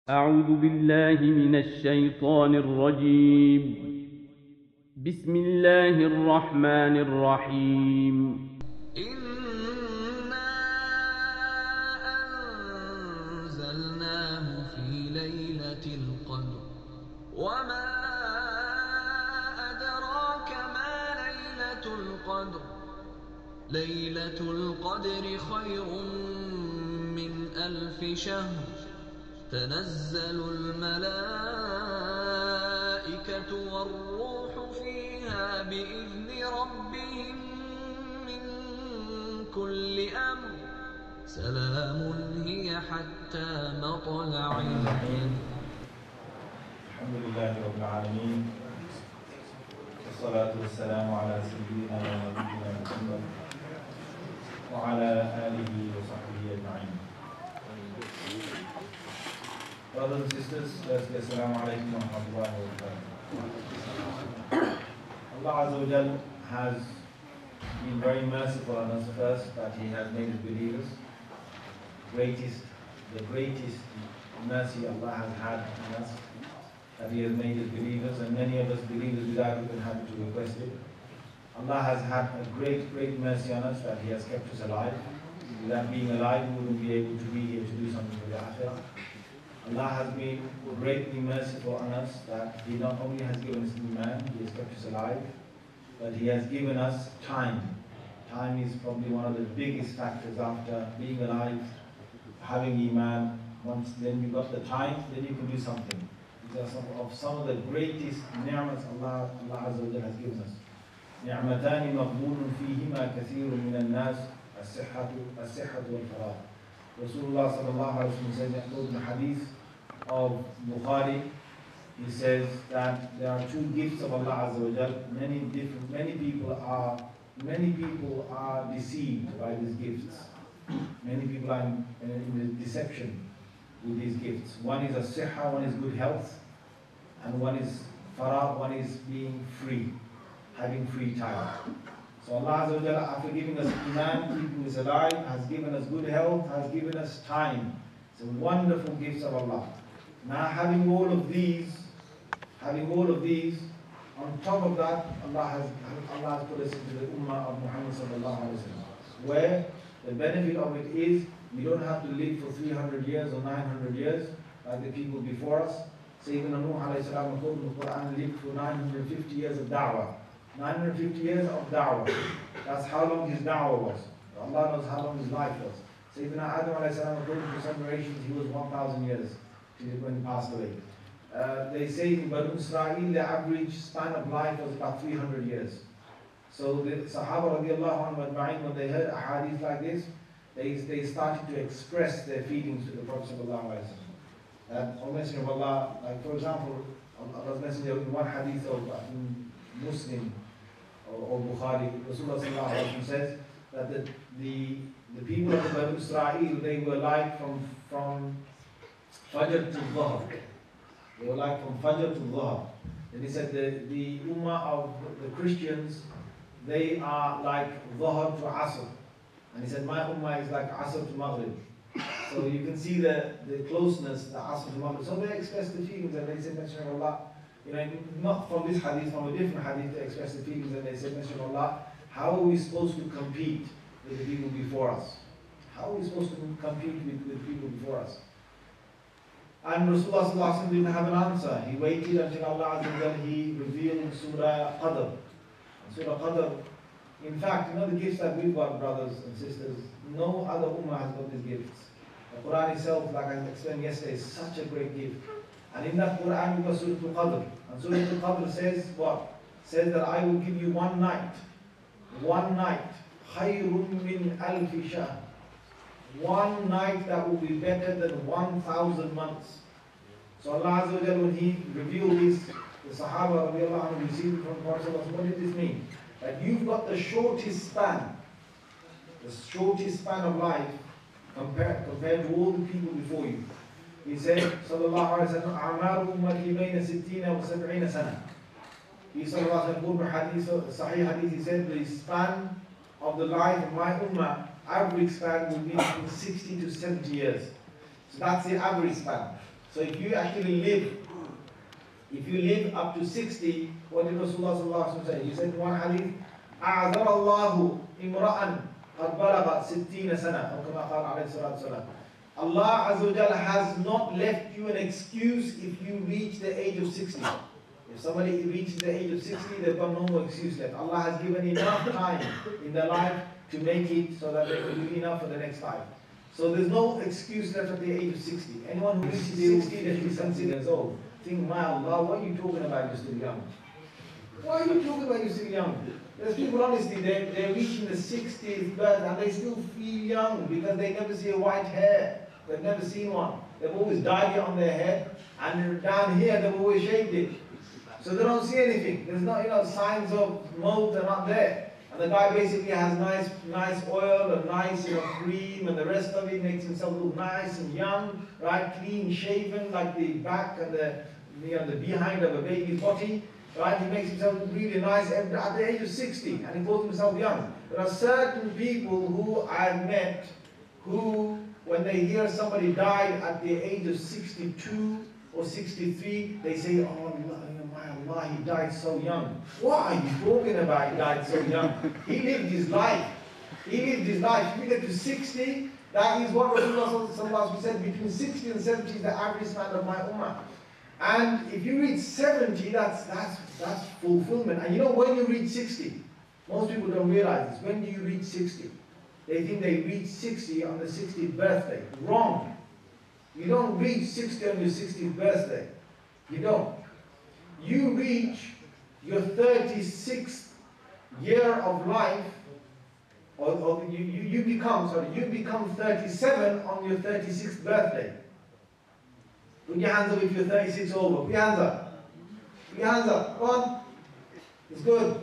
أعوذ بالله من الشيطان الرجيم. بسم الله الرحمن الرحيم. إنا أنزلناه في ليلة القدر وما أدراك ما ليلة القدر ليلة القدر خير من 1000 شهر تنزل الملائكة والروح فيها بإذن ربهم من كل أمر سلام هي حتى مطلع الفجر. الحمد لله رب العالمين والصلاة والسلام على سيدنا ونبينا محمد وعلى آله وصحبه أجمعين. Brothers and sisters, Assalamu alaikum wa rahmatullahi wa barakatuh. Allah Azza wa Jal has been very merciful on us first, that He has made us believers. The greatest mercy Allah has had on us, that He has made us believers, and many of us believers without even having to request it. Allah has had a great mercy on us, that He has kept us alive. Without being alive, we wouldn't be able to be here to do something for the Akhirah. Allah has been greatly merciful on us, that He not only has given us Iman, He has kept us alive, but He has given us time. Time is probably one of the biggest factors after being alive, having Iman. Once then you got the time, then you can do something. These are some of the greatest ni'mats Allah Azza wa Jalla has given us. نعمتان مغبون فيهما كثير من الناس الصحة والفراغ. Rasulullah sallallahu alaihi wasallam says in the hadith of Bukhari, he says that there are two gifts of Allah Azza wa Jal. Many people are deceived by these gifts. Many people are in deception with these gifts. One is as-sihha, one is good health, and one is faragh, one is being free, having free time. So Allah Azza wa Jalla, after giving us Iman, keeping us alive, has given us good health, has given us time. It's a wonderful gifts of Allah. Now having all of these, on top of that, Allah has put us into the Ummah of Muhammad sallallahu alaihi wasallam, where the benefit of it is we don't have to live for 300 years or 900 years like the people before us. Sayyidina Nuh alayhi salam quoted in the Qur'an, lived for 950 years of da'wah. 950 years of da'wah. That's how long his da'wah was. Allah knows how long his life was. Sayyidina Adam alayhi salam, according to some narrations, he was 1,000 years when he passed away. They say in Banu Israel, the average span of life was about 300 years. So the Sahaba radiallahu anhu ajma'in, when they heard a hadith like this, they started to express their feelings to the Prophet sallallahu alaihi wasallam. That, O Messenger of Allah, like for example, Allah's Messenger in one hadith of Muslim or Bukhari, Rasulullah sallallahu alaihi wasallam says that the people of the Banu Israel, they were like from Fajr to Dhuhr. They were like from Fajr to Dhuhr. And he said the Ummah of the Christians, they are like Dhuhr to Asr. And he said my Ummah is like Asr to Maghrib. So you can see the closeness, the Asr to Maghrib. So they express the feelings and they said, Messenger of Allah, not from this hadith, from a different hadith, they express the feelings and they said, Messenger of Allah, how are we supposed to compete with the people before us? How are we supposed to compete with people before us? And Rasulullah sallallahu alaihi wasallam didn't have an answer. He waited until Allah Azza wa Jalla, He revealed Surah Al-Qadr. Surah Al-Qadr, in fact, the gifts that we've got, brothers and sisters, no other ummah has got these gifts. The Qur'an itself, like I explained yesterday, is such a great gift. And in that Qur'an, we've got Surah Al-Qadr. And Surah Al-Qadr says what? Says that I will give you one night. خَيْرٌ مِّنْ أَلْفِ شَهْرٍ. One night that will be better than 1,000 months. So Allah Azza wa Jalla, when He revealed this, the Sahaba radiallahu anhu received it from Prophet, what did this mean? That you've got the shortest span of life compared to all the people before you. He said, sallallahu alayhi wa sallam, أَعْمَارُ أُمَّتِي بَيْنَ 60 و70 سَنَةً. He sallallahu alayhi wa sallam, Sahih hadith, he said, the span of the life of my ummah, average span will be between 60 to 70 years. So that's the average span. So if you actually live up to 60, what did Rasulullah sallallahu alaihi wasallam say? He said in one hadith, أعذر الله امرأ قد بلغ 60 سنة أو كما قال عليه الصلاة والسلام. Allah Azza wa Jalla has not left you an excuse if you reach the age of 60. If somebody reaches the age of 60, they've got no more excuse left. Allah has given enough time in their life to make it so that they can do enough for the next life. So there's no excuse left at the age of 60. Anyone who reaches 60, they should be 70 years old. Think, my Allah, what are you talking about? You're still young. Why are you talking about you're still young? There's people, honestly, they're reaching the 60th birthday and they still feel young because they never see a white hair. They've never seen one. They've always dyed it on their head, and down here they've always shaved it. So they don't see anything. There's no, signs of mold are not there. And the guy basically has nice oil and nice, cream, and the rest of it makes himself look nice and young, right? Clean shaven, like the back and the behind of a baby's body, right? He makes himself look really nice at the age of 60, and he calls himself young. There are certain people who I've met who, when they hear somebody died at the age of 62 or 63, they say, oh, my Allah, he died so young. What are you talking about? He died so young. He lived his life. He lived his life. If you get to 60, that is what Rasulullah said, between 60 and 70 is the average span of my ummah. And if you reach 70, that's fulfillment. And when you reach 60, most people don't realize this. When do you reach 60? They think they reach 60 on the 60th birthday. Wrong. You don't reach 60 on your 60th birthday. You don't. You reach your 36th year of life, or you become 37 on your 36th birthday. Put your hands up if you're 36 over. Put your hands up. Put your hands up. Come on. It's good.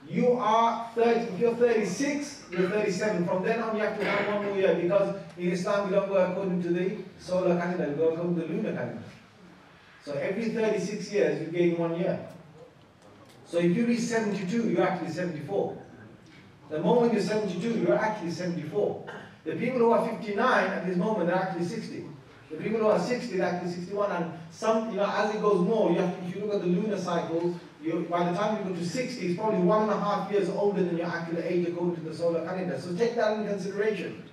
You are 30, if you're 36, you're 37. From then on you have to have one more year, because in Islam we don't go according to the solar calendar, we go according to the lunar calendar. So every 36 years you gain 1 year. So if you reach 72, you're actually 74. The moment you're 72, you're actually 74. The people who are 59 at this moment, they're actually 60. The people who are 60, they're actually 61. And some, as it goes more, if you look at the lunar cycles, by the time you go to 60, it's probably 1.5 years older than your actual age according to the solar calendar. So take that into consideration.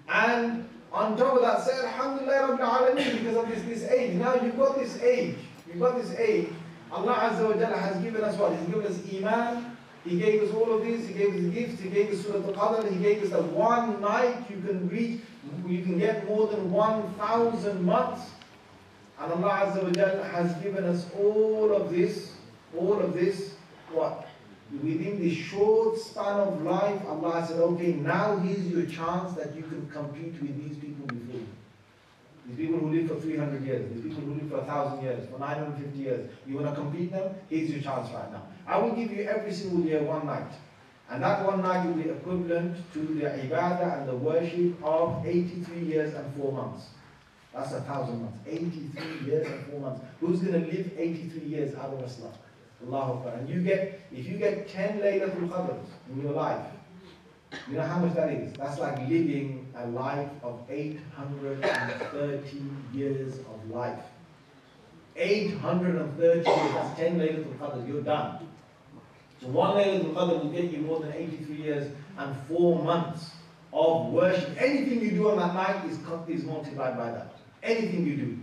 And on top of that, say Alhamdulillah Rabbil Alameen, because of this age. Now you've got this age. Allah Azza wa Jalla has given us what? He's given us Iman. He gave us all of this. He gave us gifts. He gave us Surah Al-Qadr. He gave us that one night you can reach. You can get more than 1,000 months. And Allah Azza wa Jalla has given us all of this, what? Within this short span of life, Allah said, okay, now here's your chance that you can compete with these people before you. These people who live for 300 years, these people who live for 1,000 years, for 950 years. You want to compete them? Here's your chance right now. I will give you every single year one night. And that one night will be equivalent to the ibadah and the worship of 83 years and 4 months. That's 1,000 months. 83 years and 4 months. Who's going to live 83 years out of Islam? Allahu Akbar. And if you get 10 Laylatul Qadrs in your life, you know how much that is? That's like living a life of 830 years of life. 830 years, that's 10 Laylatul Qadr, you're done. So one Laylatul Qadr will get you more than 83 years and 4 months of worship. Anything you do on that night is multiplied by that. Anything you do.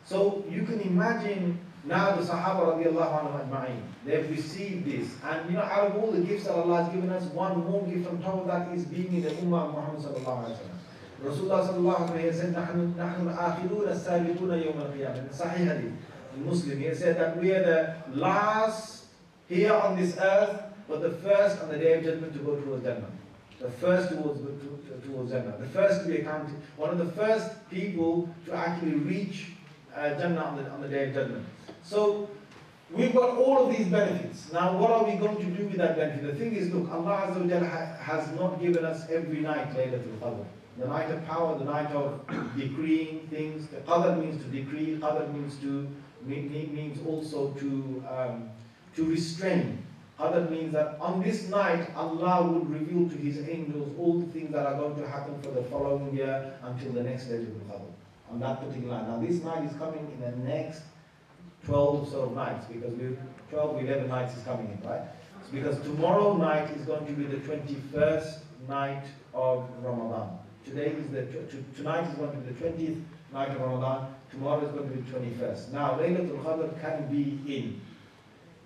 So you can imagine now the Sahaba radiallahu anhu ajma'in, they've received this. And out of all the gifts that Allah has given us, one more gift on top of that is being in the Ummah of Muhammad sallallahu alayhi wa sallam. Rasulullah sallallahu alayhi wa sallam said, نَحْنُ الْآخِرُونَ السَّابِقُونَ يَوْمَ الْقِيَامَةِ In Sahih Hadith, in Muslim, he said that we are the last here on this earth, but the first on the Day of Judgment to go towards Jannah. The first towards Jannah. The first to be accounted. One of the first people to actually reach Jannah on the Day of Judgment. So we've got all of these benefits. Now what are we going to do with that benefit? The thing is, look, Allah Azza wa Jalla has not given us every night Laylatul Qadr. The night of power, the night of decreeing things. The Qadr means to decree. Qadr means also to restrain. Qadr means that on this night, Allah will reveal to His angels all the things that are going to happen for the following year until the next Laylatul Qadr. on that particular night. Now this night is coming in the next 12 sort of nights, because 12, 11 nights is coming in, right? So because tomorrow night is going to be the 21st night of Ramadan. Tonight is going to be the 20th night of Ramadan. Tomorrow is going to be the 21st. Now, Laylatul Qadr can be in.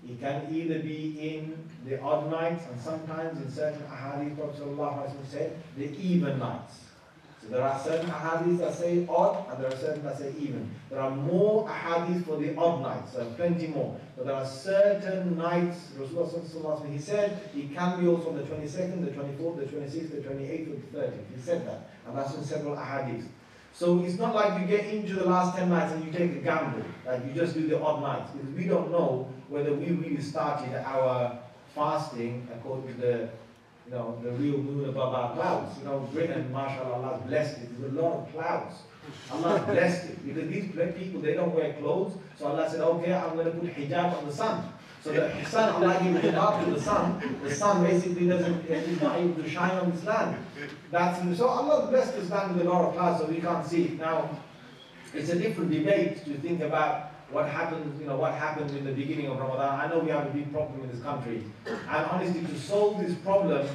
It can either be in the odd nights, and sometimes in certain ahadith, Prophet ﷺ said, the even nights. So there are certain ahadith that say odd, and there are certain that say even. There are more ahadith for the odd nights, there are plenty more. But there are certain nights, Rasulullah ﷺ, he said, it can be also on the 22nd, the 24th, the 26th, the 28th, or the 30th. He said that, and that's in several ahadith. So it's not like you get into the last 10 nights and you take a gamble, like you just do the odd nights, because we don't know whether we really started our fasting according to the real moon above our clouds. Britain, mashallah, Allah's blessed it. There's a lot of clouds. Allah's blessed it, because these people, they don't wear clothes. So Allah said, okay, I'm going to put hijab on the sun. So the sun, Allah gave hijab to the sun basically is not able to shine on this land. So Allah blessed this land with a lot of clouds, so we can't see it. Now, it's a different debate to think about what happened in the beginning of Ramadan. I know we have a big problem in this country. And honestly, to solve this problem,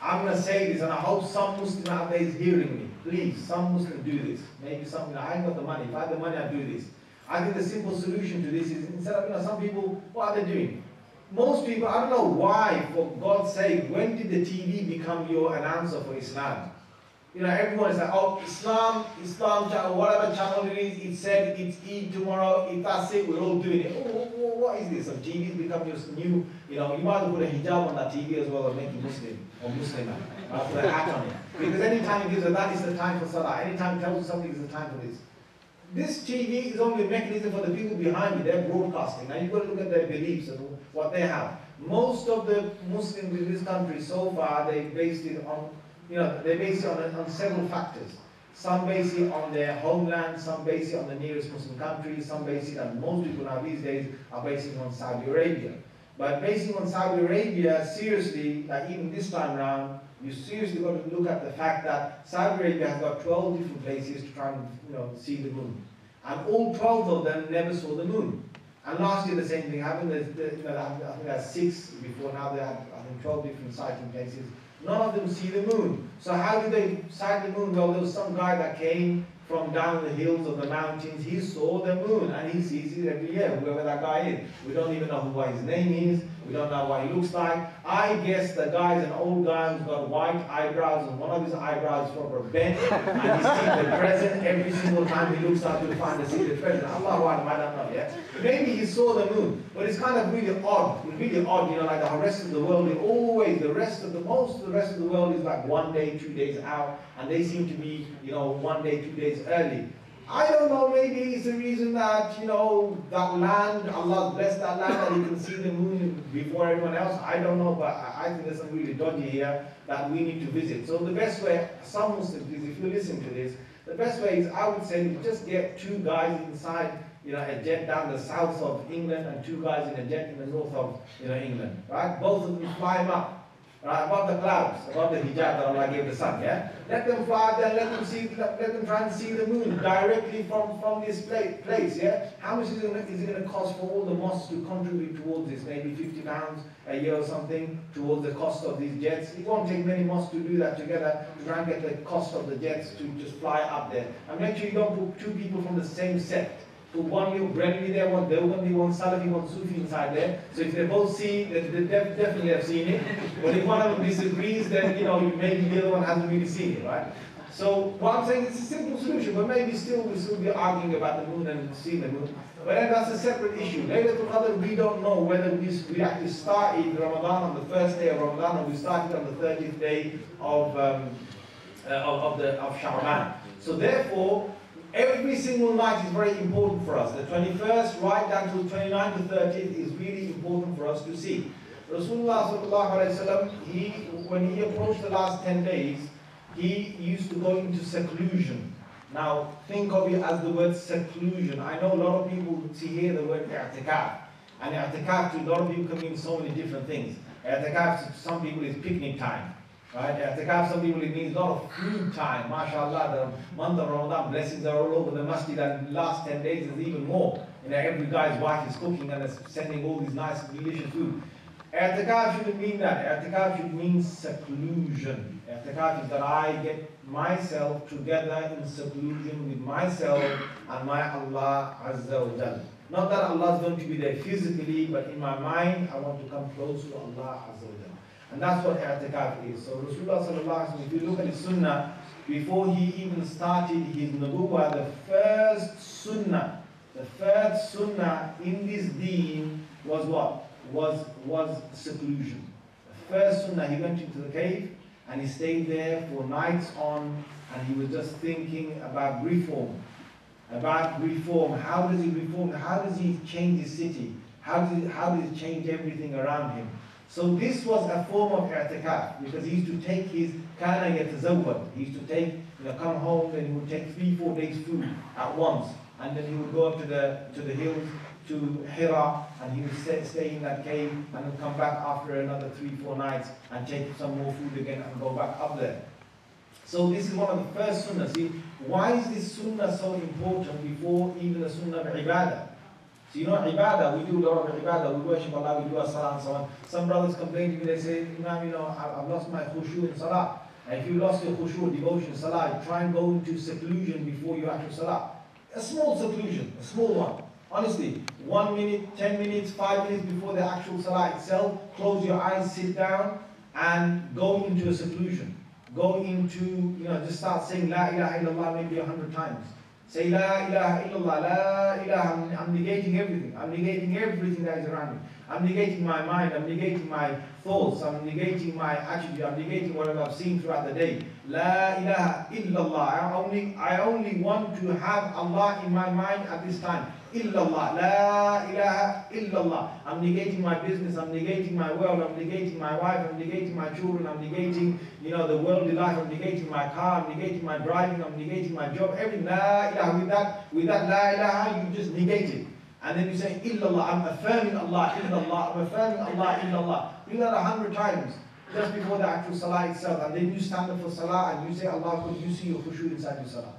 I'm going to say this, and I hope some Muslim out there is hearing me. Please, some Muslims do this. Maybe some, I ain't got the money. If I had the money, I'd do this. I think the simple solution to this is, instead of, some people, what are they doing? Most people, I don't know why, for God's sake, when did the TV become your announcer for Islam? Everyone is like, oh, Islam channel, whatever channel it is, it said it's Eid tomorrow, if that's it, we're all doing it. What is this? So TV's become your new, you might as well put a hijab on that TV as well and make you Muslim, or Muslim, put a hat on it. Because anytime it gives you that is the time for Salah, anytime it tells you something is the time for this. This TV is only a mechanism for the people behind it, they're broadcasting. Now you've got to look at their beliefs and what they have. Most of the Muslims in this country so far, they based it on on several factors. Some base it on their homeland, some base it on the nearest Muslim country, some base it, and most people now these days are basing on Saudi Arabia. But basing on Saudi Arabia, seriously, like even this time around, you seriously got to look at the fact that Saudi Arabia has got 12 different places to try and see the moon. And all 12 of them never saw the moon. And last year the same thing happened. I think there's 6 before now. They had 12 different sighting places. None of them see the moon. So how do they sight the moon? Well, there was some guy that came from down the hills of the mountains. He saw the moon, and he sees it every year, whoever that guy is. We don't even know what his name is. We don't know what he looks like. I guess the guy's an old guy who's got white eyebrows, and one of his eyebrows is proper bent, and he sees the present every single time he looks out to find the secret present. Allahu Akbar, I don't know, yeah? Maybe he saw the moon, but it's kind of really odd. It's really odd, like the rest of the world, most of the rest of the world is like 1 day, 2 days out, and they seem to be, 1 day, 2 days early. I don't know, maybe it's the reason that, that land, Allah blessed that land that you can see the moon before everyone else. I don't know, but I think there's some really dodgy here that we need to visit. So the best way, some Muslims, if you listen to this, the best way is, I would say, just get 2 guys inside, a jet down the south of England and 2 guys in a jet in the north of, England, right? Both of them fly them up. Right, above the clouds, above the hijab that Allah gave the sun, yeah? Let them fly there, let them try and see the moon directly from this place, yeah? How much is it going to cost for all the mosques to contribute towards this? Maybe £50 a year or something towards the cost of these jets. It won't take many mosques to do that together to try and get the cost of the jets to just fly up there. And make sure you don't put 2 people from the same sect. Put one you Brahmani there, one Deobandi, one Salafi, one Sufi inside there. So if they both see, they definitely have seen it. But if one of them disagrees, then maybe the other one hasn't really seen it, right? So what I'm saying, it's a simple solution, but maybe we'll still be arguing about the moon and seeing the moon. But then that's a separate issue. Laylatul Qadr, we don't know whether we actually started Ramadan on the first day of Ramadan, or we started on the 30th day of Sha'ban. So therefore, every single night is very important for us. The 21st right down to the 29th to 30th is really important for us to see. Rasulullah sallallahu alayhi wa sallam, when he approached the last 10 days, he used to go into seclusion. Now, think of it as the word seclusion. I know a lot of people see here the word i'tikaf. And i'tikaf to a lot of people can mean so many different things. I'tikaf to some people is picnic time. Right? I'tikaf, some people, it means a lot of food time. MashaAllah, the month of Ramadan, blessings are all over the masjid, and the last 10 days is even more. You know, every guy's wife is cooking and is sending all these nice, delicious food. I'tikaf shouldn't mean that. I'tikaf should mean seclusion. I'tikaf is that I get myself together in seclusion with myself and my Allah Azza wa Jal. Not that Allah is going to be there physically, but in my mind, I want to come close to Allah Azza wa Jal. And that's what i'tikaf is. So Rasulullah sallallahu alaihi wasallam, if you look at his sunnah, before he even started his nubuwwah, the first sunnah in this deen was what? Was seclusion. The first sunnah, he went into the cave and he stayed there for nights on, and he was just thinking about reform. How does he reform? How does he change his city? How does he change everything around him? So this was a form of i'tikaf, because he used to take his kana yatazawwad. He used to take, come home, then he would take 3-4 days food at once, and then he would go up to the hills, to Hira, and he would stay in that cave, and then come back after another 3-4 nights and take some more food again and go back up there. So this is one of the first sunnahs. See, why is this sunnah so important before even the sunnah of ibadah? So ibadah, we do a lot of ibadah, we worship Allah, we do our salah and so on. Some brothers complain to me, they say, Imam, I've lost my khushu in salah. And if you lost your khushu, devotion, salah, try and go into seclusion before you actual salah. A small seclusion, a small one. Honestly, 1 minute, 10 minutes, 5 minutes before the actual salah itself, close your eyes, sit down, and go into a seclusion. Go into, just start saying La ilaha illallah maybe 100 times. Say La ilaha illallah, La ilaha, I'm negating everything. I'm negating everything that is around me. I'm negating my mind, I'm negating my thoughts, I'm negating my attitude, I'm negating whatever I've seen throughout the day. La ilaha illallah. I only want to have Allah in my mind at this time. Illallah. La ilaha illallah. I'm negating my business, I'm negating my world, I'm negating my wife, I'm negating my children, I'm negating, the worldly life, I'm negating my car, I'm negating my driving, I'm negating my job, everything. La ilaha. With that la ilaha, you just negate it. And then you say, illallah, I'm affirming Allah, illallah, I'm affirming Allah, illallah. Do that 100 times, just before the actual salah itself. And then you stand up for salah and you say, Allah, you see your khushu inside your salah.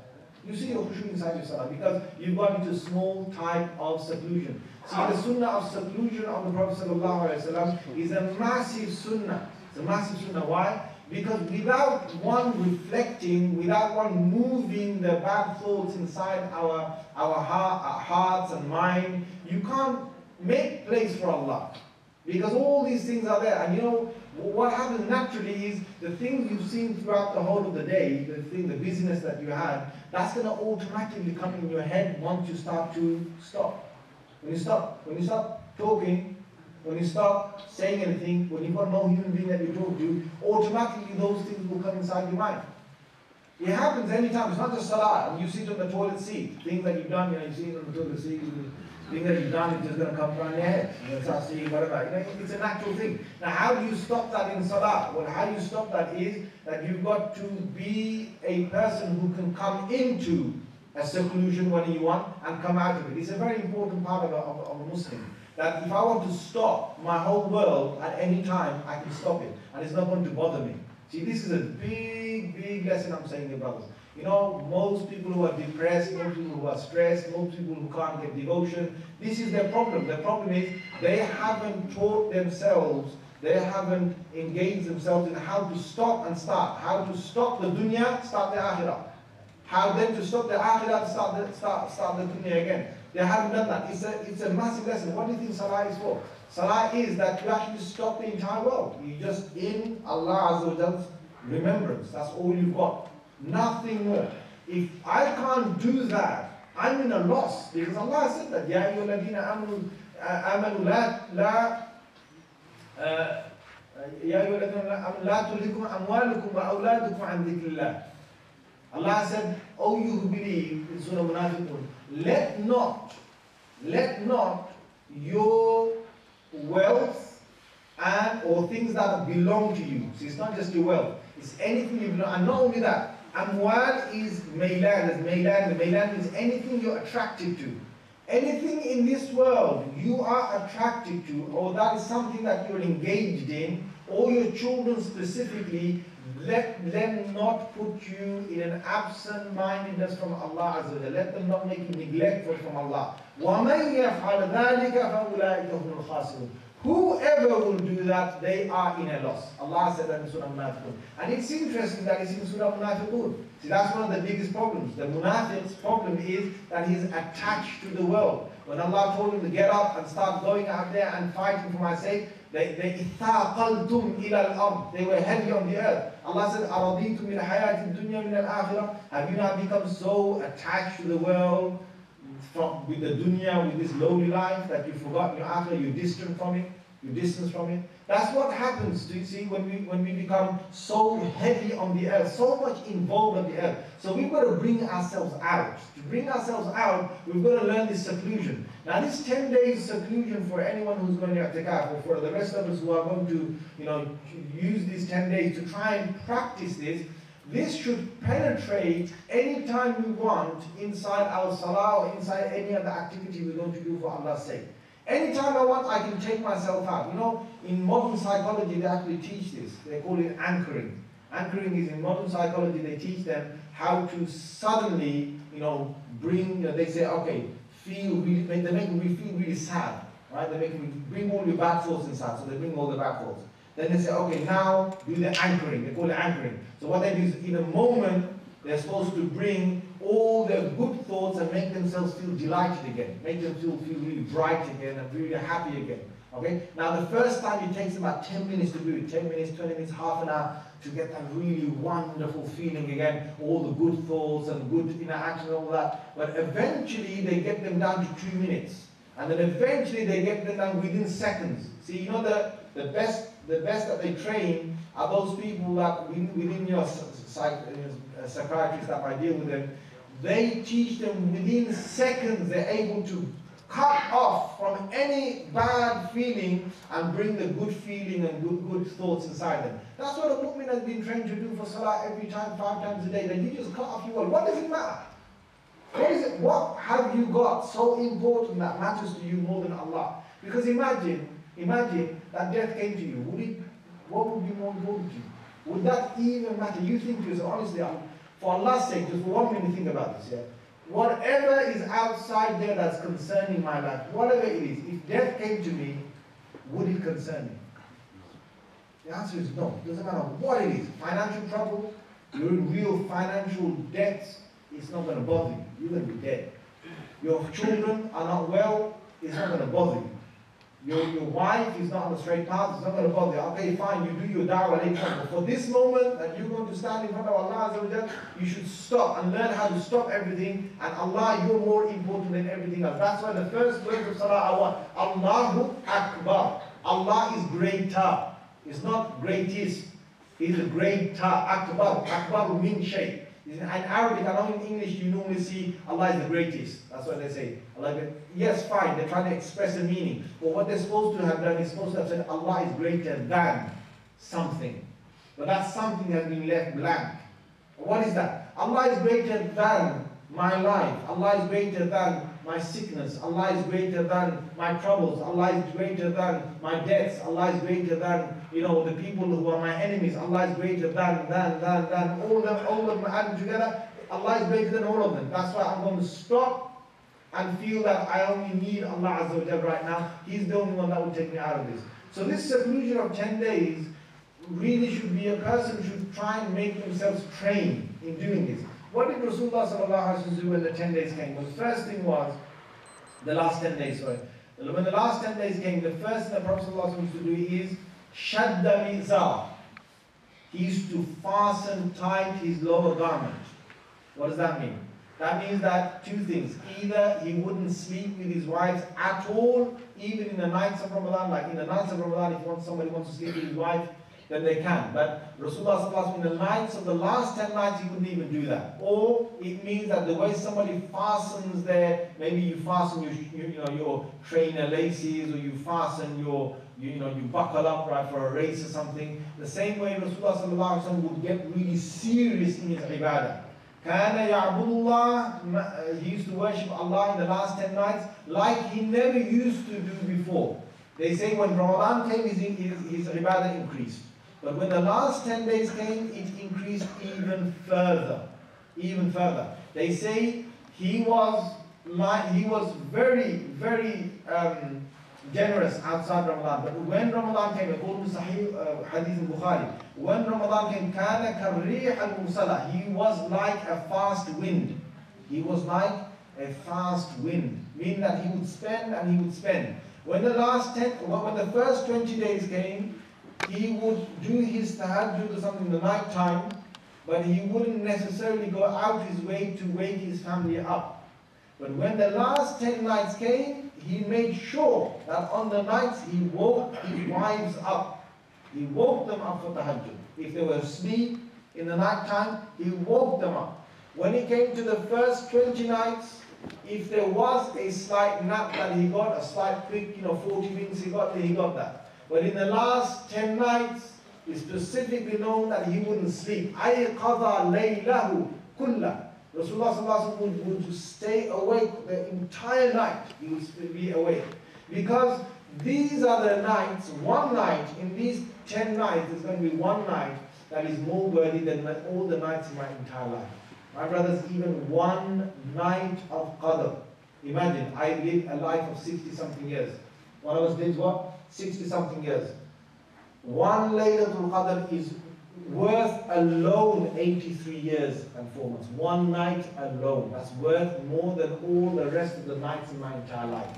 You see your khushu inside your salah, because you've got into a small type of seclusion. See, the sunnah of seclusion of the Prophet ﷺ is a massive sunnah. It's a massive sunnah. Why? Because without one reflecting, without one moving the bad thoughts inside our hearts and mind, you can't make place for Allah. Because all these things are there. And what happens naturally is the things you've seen throughout the whole of the day, the busyness that you had, that's going to automatically come in your head once you start to stop. When you stop talking, when you stop saying anything, when you've got no human being that you talk to, automatically those things will come inside your mind. It happens anytime. It's not just salah. You sit on the toilet seat, things that you've done, you see it on the toilet seat, things that you've done, it's just going to come around your head. You start seeing whatever. It's a natural thing. Now, how do you stop that in salah? Well, how you stop that is that you've got to be a person who can come into a seclusion when you want and come out of it. It's a very important part of a Muslim. That if I want to stop my whole world at any time, I can stop it. And it's not going to bother me. See, this is a big lesson I'm saying here, brothers. Most people who are depressed, most people who are stressed, most people who can't get devotion, this is their problem. Their problem is they haven't taught themselves, they haven't engaged themselves in how to stop and start. How to stop the dunya, start the akhirah. How then to stop the akhirah, start the dunya again. They haven't done that. It's a massive lesson. What do you think salah is for? Salah is that you actually stop the entire world. You just in Allah Azza wa Jall's remembrance. That's all you've got. Nothing more. If I can't do that, I'm in a loss. Because Allah said that, Ya ayyuhalladhina amanu la tulhikum amwalukum wa awladukum an dhikrillah. Allah said, O you who believe, in Surah Munafiqun, let not your wealth or things that belong to you. See, it's not just your wealth. It's anything you belong. And not only that, amwal is mailan. The mailan means anything you're attracted to. Anything in this world you are attracted to, or that is something that you're engaged in, or your children specifically, let them not put you in an absent-mindedness from Allah Azza wa Jalla. Let them not make you neglectful from Allah. وَمَنْ يَفْعَلَ ذَلِكَ فَأُولَٰئِكَ هُمُ الْخَاسِرُونَ. Whoever will do that, they are in a loss. Allah said that in Surah Al-Munafiqun. And it's interesting that it's in Surah Al-Munafiqun. See, that's one of the biggest problems. The Munafiq's problem is that he's attached to the world. When Allah told him to get up and start going out there and fighting for my sake, they إِثَاقَلْتُمْ إِلَى الْأَرْضِ. They were heavy on the earth. Allah said, أَرَضِيتُمْ مِنَ الْحَيَاةِ الدُّنْيَا مِنَ الْآخِرَةِ. Have you not become so attached to the world with the dunya, with this lowly life, that you forgot your akhirah, you're distant from it, you distance from it? That's what happens, do you see, when we become so heavy on the earth, so much involved on the earth. So we've got to bring ourselves out. To bring ourselves out, we've got to learn this seclusion. Now this 10 days seclusion for anyone who's going to i'tikaf, or for the rest of us who are going to use these 10 days to try and practice this should penetrate any time we want inside our salah or inside any other activity we're going to do for Allah's sake. Anytime I want, I can take myself out. In modern psychology, they actually teach this. They call it anchoring. Anchoring is in modern psychology, they teach them how to suddenly, bring, they say, okay, they make me feel really sad, right? They make me bring all your bad thoughts inside, so they bring all the bad thoughts. Then they say, okay, now do the anchoring. They call it anchoring. So what they do is, in a moment, they're supposed to bring all their good thoughts and make themselves feel delighted again. Make them feel really bright again and really happy again. Okay? Now the first time it takes about 10 minutes to do it. 10 minutes, 20 minutes, half an hour to get that really wonderful feeling again. All the good thoughts and good interaction and all that. But eventually they get them down to 2 minutes. And then eventually they get them down within seconds. See, the best that they train are those people that within your psychiatrists that I deal with them, they teach them within seconds, they're able to cut off from any bad feeling and bring the good feeling and good thoughts inside them. That's what a mu'min has been trained to do for salah every time, 5 times a day. Then you just cut off your world. What does it matter? What is it? What have you got so important that matters to you more than Allah? Because imagine that death came to you. What would be more important to you? Would that even matter? You think to yourself, honestly, for Allah's sake, just for 1 minute, think about this, yeah? Whatever is outside there that's concerning my life, whatever it is, if death came to me, would it concern me? The answer is no. It doesn't matter what it is. Financial trouble, you're in real financial debts, it's not going to bother you. You're going to be dead. Your children are not well, it's not going to bother you. Your wife is not on the straight path, it's not going to bother you. Okay, fine, you do your da'wah later on. But for this moment that you're going to stand in front of Allah, you should stop and learn how to stop everything. And Allah, you're more important than everything else. That's why the first words of salah are what? Allahu Akbar. Allah is greater. It's not greatest. He's a greater. Akbar. Akbar means Shaykh. In Arabic, I know in English you normally see Allah is the greatest. That's what they say. Yes, fine, they're trying to express a meaning. But what they're supposed to have done is supposed to have said Allah is greater than something. But that something has been left blank. What is that? Allah is greater than my life. Allah is greater than my sickness. Allah is greater than my troubles. Allah is greater than my debts. Allah is greater than the people who are my enemies. Allah is greater than all of them added together. Allah is greater than all of them. That's why I'm going to stop and feel that I only need Allah Azza wa Jalla right now. He's the only one that will take me out of this. So this seclusion of 10 days really should be, a person should try and make themselves trained in doing this. What did Rasulullah sallallahu alaihi wasallam do when the 10 days came? Well, the first thing was, the last 10 days, sorry. When the last 10 days came, the first thing that Prophet sallallahu alaihi wasallam used to do is, shadda mizar. He used to fasten tight his lower garment. What does that mean? That means that 2 things. Either he wouldn't sleep with his wives at all, even in the nights of Ramadan. Like in the nights of Ramadan, if somebody wants to sleep with his wife, then they can. But Rasulullah sallallahu alaihi wasallam, in the nights of the last 10 nights, he wouldn't even do that. Or it means that the way somebody fastens maybe you fasten your trainer laces, or you fasten you buckle up right for a race or something. The same way Rasulullah sallallahu alaihi wasallam would get really serious in his ibadah. كَانَ يَعْبُدُ اللَّهِ. He used to worship Allah in the last 10 nights like he never used to do before. They say when Ramadan came, his ibadah increased. But when the last 10 days came, it increased even further. Even further. They say he was very, very generous outside Ramadan. But when Ramadan came, according to Sahih Hadith al-Bukhari, when Ramadan came, كَانَ كَالرِّيحَ الْمُرْسَلَةِ, he was like a fast wind. He was like a fast wind, meaning that he would spend and he would spend. When the first 20 days came, he would do his tahajjud or something in the night time, but he wouldn't necessarily go out his way to wake his family up. But when the last 10 nights came, he made sure that on the nights he woke his wives up. He woke them up for tahajjud. If they were asleep in the night time, he woke them up. When it came to the first 20 nights, if there was a slight nap that he got, a slight quick, 40 minutes he got that. But in the last 10 nights, it's specifically known that he wouldn't sleep. أَيْقَظَ لَيْلَهُ كُلَّهُ. Rasulullah would stay awake the entire night. He would be awake. Because these are the nights, one night, in these 10 nights, there's going to be one night that is more worthy than all the nights in my entire life. My brothers, even one night of Qadr. Imagine, I lived a life of 60-something years. One of us lives what? 60-something years. One Laylatul Qadr is worth alone 83 years and 4 months. One night alone. That's worth more than all the rest of the nights in my entire life.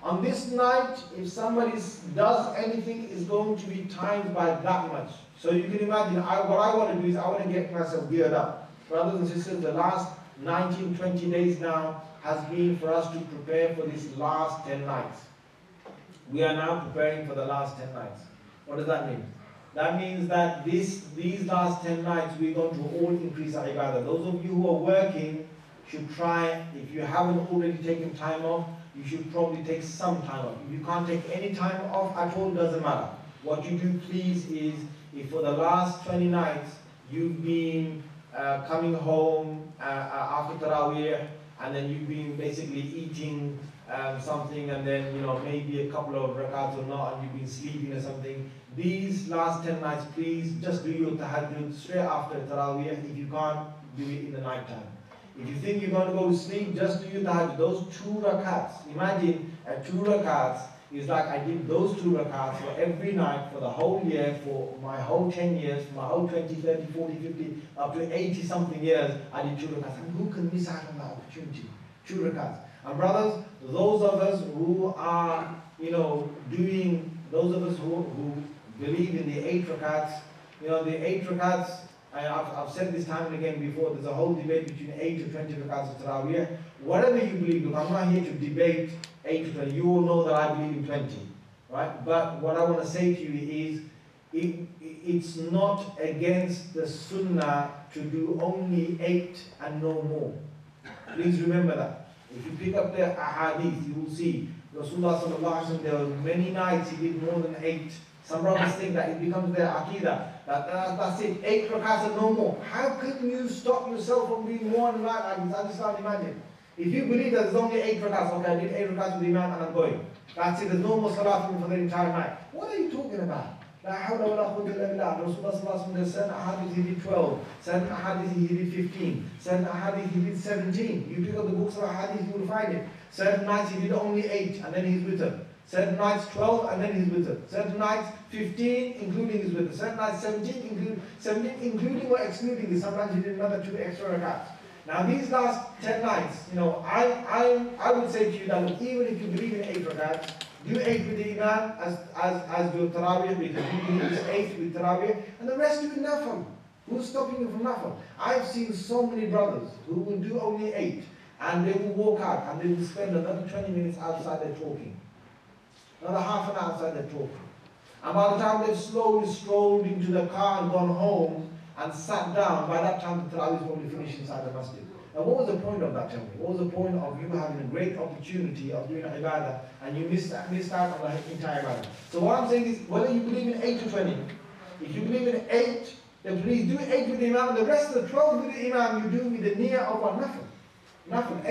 On this night, if somebody does anything, it's going to be timed by that much. So you can imagine, what I want to do is I want to get myself geared up. Brothers and sisters, the last 19, 20 days now has been for us to prepare for this last 10 nights. We are now preparing for the last 10 nights. What does that mean? That means that these last 10 nights we're going to all increase our ibadah. Those of you who are working should try, if you haven't already taken time off, you should probably take some time off. If you can't take any time off at all, doesn't matter. What you do please is, if for the last 20 nights you've been coming home after Taraweeh, and then you've been basically eating something, and then maybe a couple of rakats or not, and you've been sleeping or something. These last 10 nights, please just do your tahajjud straight after Taraweeh. If you can't, do it in the night time. If you think you're going to go to sleep, just do your tahajjud. Those 2 rakats. Imagine 2 rakats is like I did those 2 rakats for every night for the whole year, for my whole 10 years, for my whole 20, 30, 40, 50, up to 80 something years, I did 2 rakats. And who can miss out on that opportunity? 2 rakats. And brothers, those of us who are, those of us who believe in the 8 rakats, the 8 rakats, I've said this time and again before, there's a whole debate between 8 to 20 rakats of Taraweeh. Whatever you believe, look, I'm not here to debate 8 to 20. You all know that I believe in 20, right? But what I want to say to you is, it's not against the sunnah to do only 8 and no more. Please remember that. If you pick up the ahadith, you will see Rasulullah sallallahu alaihi wasallam, there were many nights he did more than 8. Some brothers think that it becomes their aqidah, that's it, 8 rakats and no more. How can you stop yourself from doing more than that? I just can't imagine. If you believe that there's only 8 rakats, okay, I did 8 rakats with the imam and I'm going. That's it, there's no more salah for the entire night. What are you talking about? La hawla wa la quwwata illa billah. Rasulullah sallallahu alaihi wasallam, there's certain ahadith he did 12, certain ahadith he did 15, certain ahadith he did 17. You pick up the books of ahadith, you will find it. Certain nights he did only 8 and then he's witr. Certain nights 12 and then he's witr. Certain nights 15 including his witr. Certain nights 17 including or excluding this. Sometimes he did another 2 extra rakats. Now these last 10 nights, I would say to you that look, even if you believe in 8 rakats, do 8 with the imam as do Taraweeh, because you believe it's 8 with Taraweeh, and the rest do it nafal. Who's stopping you from nafal? I've seen so many brothers who will do only 8, and they will walk out and they will spend another 20 minutes outside there talking. Another half an hour outside there talking. And by the time they've slowly strolled into the car and gone home and sat down, by that time the Tarawih is probably finished inside the masjid. Now what was the point of that, tell me? What was the point of you having a great opportunity of doing ibadah and you missed out on the entire ibadah? So what I'm saying is, whether you believe in 8 to 20, if you believe in 8, then please do 8 with the imam, and the rest of the 12 with the imam you do with the niyyah of a nafil. Nafil,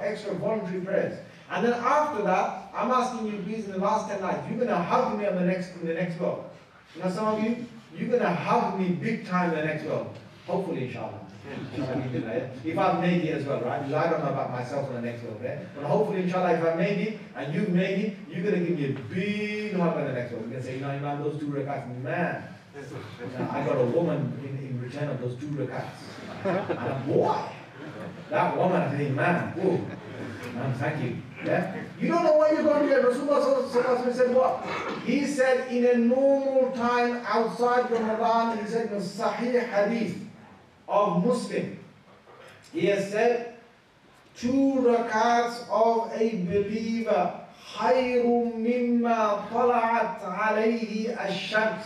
extra voluntary prayers. And then after that, I'm asking you please in the last 10 nights, you're going to hug me in the next block. Some of you you're going to hug me big time in the next world. Hopefully, inshallah. If I've made it as well, right? Because I don't know about myself in the next world, right? But hopefully, inshallah, if I've made it and you've made it, you're going to give me a big hug in the next world. You're going to say, Imam, those 2 rakats, man, I got a woman in return of those 2 rakats. And a boy, that woman, I say, man, whoa, man, thank you. Yeah? You don't know what you're going to get. Rasulullah said what? He said in a normal time outside Ramadan, he said in a Sahih Hadith of Muslim, he has said 2 rakats of a believer خَيْرٌ مِمَّا طَلَعَتْ عَلَيْهِ الشَّمْسِ.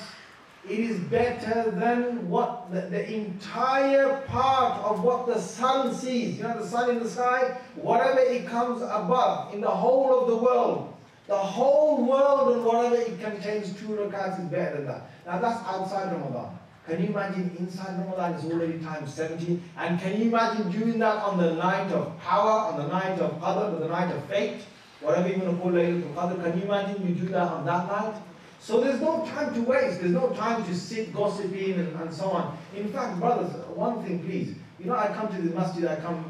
It is better than what the entire part of what the sun sees. You know the sun in the sky? Whatever it comes above in the whole of the world. The whole world and whatever it contains, 2 rakats is better than that. Now that's outside Ramadan. Can you imagine inside Ramadan is already times 70? And can you imagine doing that on the night of power, on the night of Qadr, on the night of fate? Whatever you want to call Laylatul Qadr, can you imagine you do that on that night? So there's no time to waste, there's no time to sit gossiping and so on. In fact, brothers, one thing please, you know I come to the masjid, I come,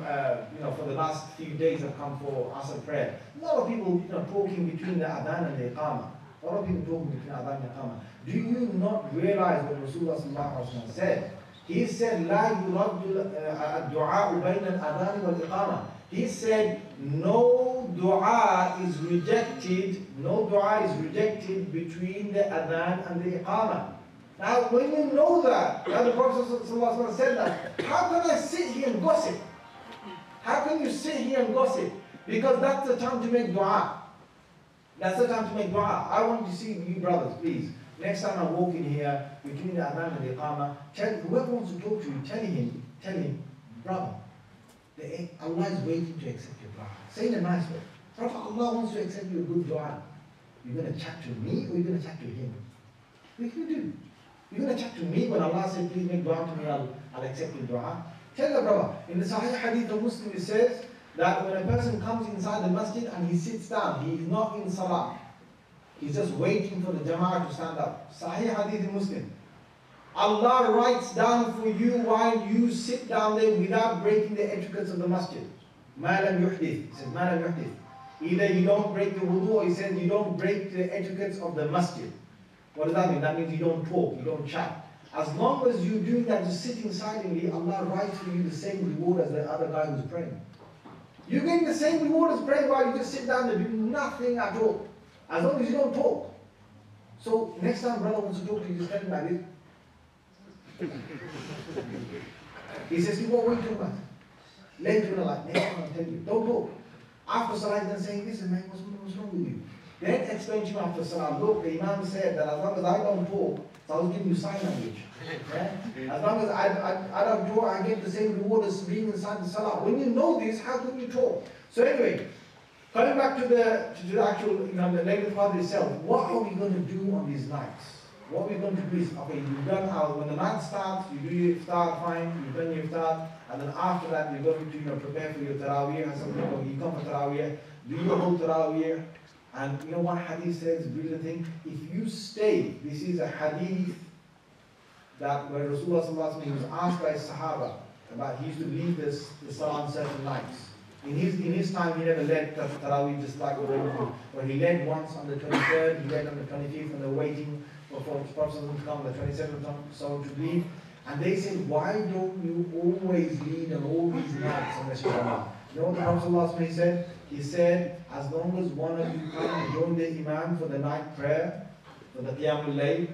for the last few days I've come for Asr prayer. A lot of people, talking between the adhan and the iqamah. A lot of people talking between adhan and iqamah. Do you not realize what Rasulullah said? He said, لا يرد الدعاء بين الأذان والإقامة. He said, no dua is rejected between the adhan and the iqamah. Now, when you know that, the Prophet ﷺ said that, how can I sit here and gossip? How can you sit here and gossip? Because that's the time to make dua. That's the time to make dua. I want to see you brothers, please. Next time I walk in here, between the adhan and the iqamah, whoever wants to talk to you, tell him, brother, Allah is waiting to accept your dua. Say in a nice way. Prophet, Allah wants to accept your good dua. You're going to chat to me or you're going to chat to him? What can you do? You're going to chat to me when Allah said, please make dua to me, I'll accept your dua. Tell the brother, in the Sahih Hadith of Muslim it says that when a person comes inside the masjid and he sits down, he is not in salah. He's just waiting for the jama'ah to stand up. Sahih Hadith in Muslim. Allah writes down for you while you sit down there without breaking the etiquettes of the masjid. مَا لَمْ يُحْدِث. He says, مَا لَمْ يُحْدِث. Either you don't break the wudu or he says you don't break the etiquettes of the masjid. What does that mean? That means you don't talk, you don't chat. As long as you're doing that, just sitting silently, Allah writes for you the same reward as the other guy who's praying. You're getting the same reward as praying while you just sit down and do nothing at all. As long as you don't talk. So next time brother wants to talk to you, just tell him like this. He says, what are you talking about? Later like, next time I'll tell you. Don't talk. After Salah, then saying, listen man, what's wrong with you? Then explain to him after Salah, look, the Imam said that as long as I don't talk, so I was giving you sign language. Yeah? As long as I don't talk, I get the same reward as being inside the Salah. When you know this, how can you talk? So anyway, coming back to the actual, the Night of Qadr itself, what are we going to do on these nights? What we're going to do is, okay, you've done when the night starts, you do your iftar, fine, you've done your iftar, and then after that you're going to prepare for your tarawih, and some people, you come for tarawih, do your whole tarawih, and you know what hadith says, brilliant thing, if you stay, this is a hadith that where Rasulullah sallallahu alaihi wasallam was asked by Sahaba about, he used to leave the salah on certain nights. In his time, he never led tarawih just like what we do. But he led once on the 23rd, he led on the 25th, and they're waiting for the Prophet to come, the 27th, so to lead. And they said, why don't you always lead on all these nights on the Shawwal? You know what the Prophet said? He said, as long as one of you come and join the Imam for the night prayer, for the Qiyamul Layl,